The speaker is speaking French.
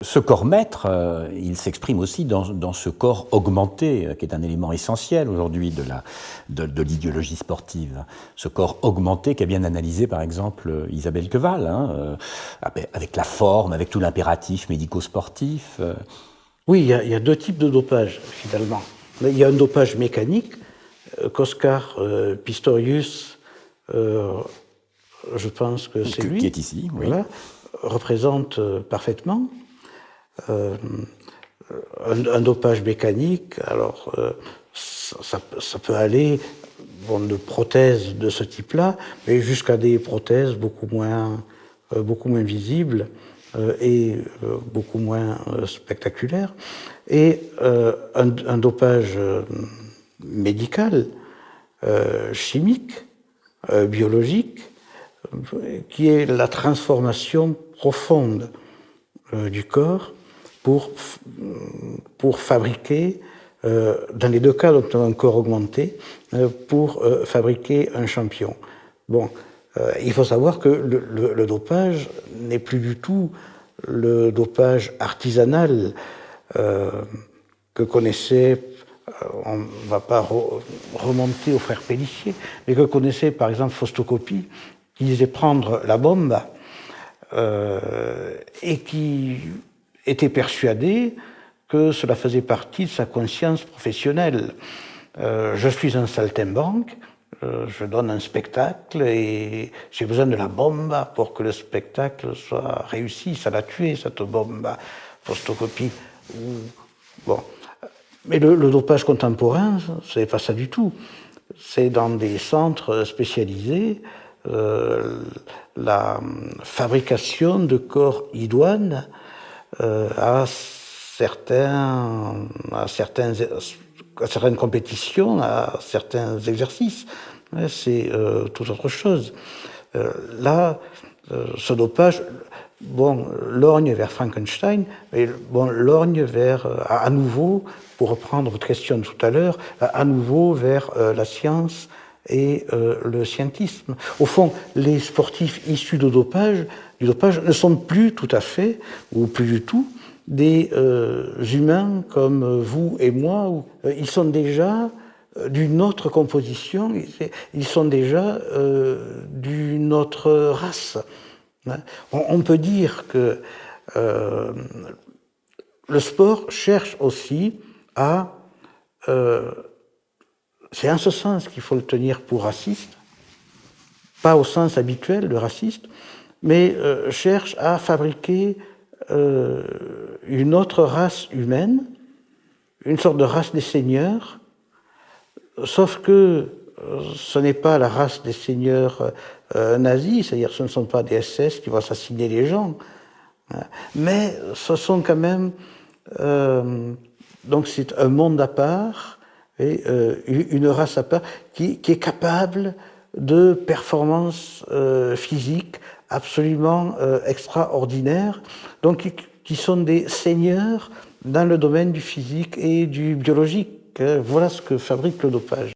ce corps maître, il s'exprime aussi dans ce corps augmenté, qui est un élément essentiel aujourd'hui de l'idéologie sportive. Ce corps augmenté qu'a bien analysé, par exemple, Isabelle Queval, hein, avec la forme, avec tout l'impératif médico-sportif. Oui, il y a deux types de dopage, finalement. Il y a un dopage mécanique qu'Oscar Pistorius, je pense que c'est lui, qui est ici, oui. Voilà, représente parfaitement. Un dopage mécanique, alors ça peut aller de prothèses de ce type-là, mais jusqu'à des prothèses beaucoup moins visibles et beaucoup moins spectaculaires. Et un dopage médical, chimique, biologique, qui est la transformation profonde du corps pour fabriquer, dans les deux cas, donc un corps augmenté, pour fabriquer un champion. Bon, il faut savoir que le dopage n'est plus du tout le dopage artisanal que connaissait, on ne va pas remonter aux frères Pélissier, mais que connaissait par exemple Fausto Coppi, qui disait prendre la bombe et qui était persuadé que cela faisait partie de sa conscience professionnelle. Je suis un saltimbanque, je donne un spectacle et j'ai besoin de la bombe pour que le spectacle soit réussi. Ça l'a tué, cette bombe, Fausto Coppi. Bon. Mais le dopage contemporain, c'est pas ça du tout. C'est dans des centres spécialisés, la fabrication de corps idoines à certaines compétitions, à certains exercices. C'est tout autre chose. Là, ce dopage, lorgne vers Frankenstein, mais lorgne vers, à nouveau, pour reprendre votre question de tout à l'heure, à nouveau vers la science et le scientisme. Au fond, les sportifs issus du dopage ne sont plus tout à fait, ou plus du tout, des humains comme vous et moi. Ils sont déjà d'une autre composition, ils sont déjà d'une autre race. On peut dire que le sport cherche aussi à... c'est en ce sens qu'il faut le tenir pour raciste, pas au sens habituel de raciste, mais cherche à fabriquer une autre race humaine, une sorte de race des seigneurs, sauf que ce n'est pas la race des seigneurs nazis, c'est-à-dire ce ne sont pas des SS qui vont assassiner les gens, mais ce sont quand même... donc c'est un monde à part, et une race à part qui est capable de performances physiques absolument extraordinaires, donc qui sont des seigneurs dans le domaine du physique et du biologique. Voilà ce que fabrique le dopage.